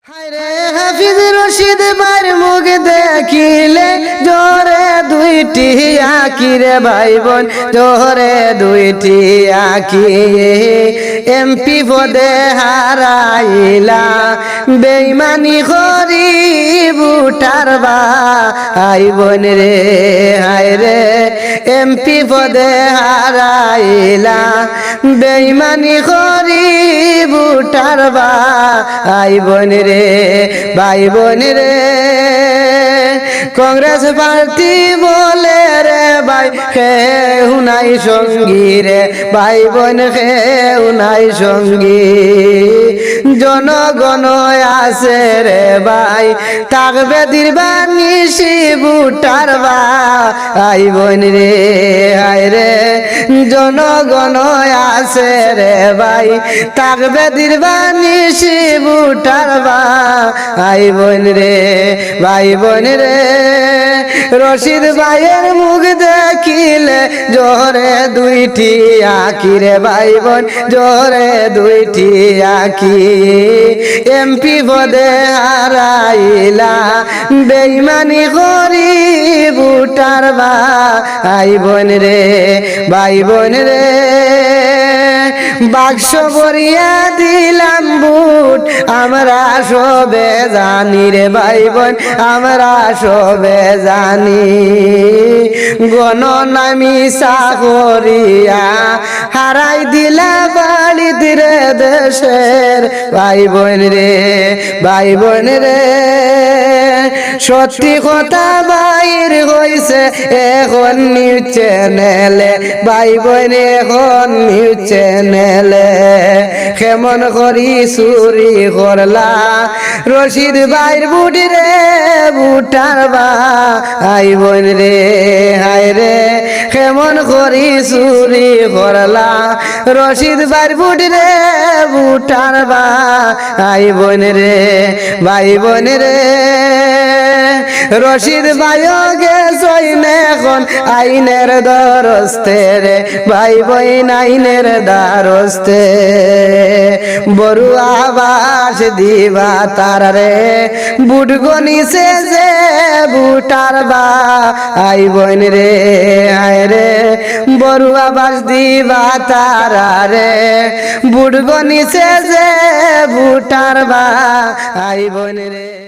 হায়রে হাফিজ রশিদ বার মুখ দেখিলে জোরে দুইটি আঁকি রে ভাই বোন, জোরে দুইটি আঁকি। এমপি পদে হারাইলা বেইমানি করি বুটার ভাই বোন রে। হায়রে এমপি পদে হারাইলা বেইমানি করি বুটার ভাই বোন রে, ভাই বোন রে। কংগ্রেস পার্টি বলে রে ভাই কেউ নাই সঙ্গী রে, ভাই বোন কেউ নাই সঙ্গী। জনগণ আছে রে ভাই থাকবে দীর্বানিশি বুটার ভাই বোন রে। হায়রে জনগণ আছে রে ভাই থাকবে দীর্বানিশি বুটার ভাই বোন রে, ভাই বোন রে। রশিদ ভাইয়ের মুখ দেখিলে জোরে দুইটি আঁকি রে ভাই বোন, জোরে দুইটি আঁকি। এমপি পদে হারাইলা বেইমানি করি বুটার ভাই বোন রে, ভাই বোন রে। বাক্স ভরিয়া দিলাম বুট আমরা সবে জানি রে ভাই বোন, আমরা সবে জানি। গণনামি সাগরিয়া হারাই দিলা বাড়ি রে দেশের ভাই বোন রে, ভাই বোন রে। সত্যি কথা বাইর হইছে এখন নিউজ চ্যানেলে, ভাই বোন এখন নিউজ চ্যানেলে। কেমন করি চুরি করলা রশিদ ভাইর বুটি রে বুটার ভাই বোন রে। হায় রে কেমন করি চুরি করলা রশিদ ভাইর বুটি রে বুটার ভাই বোন রে, ভাই বোন রে। রশিদ ভাইও গেছইন এখন আইনের দ্বারস্থে রে, ভাই বোন আইনের দ্বারস্থে। বড় আবাস দিবা তার রে বুট গনিছে যে বুটার ভাই বোন রে। হায় রে বড় আবাস দিবা তার রে বুট গনিছে যে বুটার ভাই বোন রে।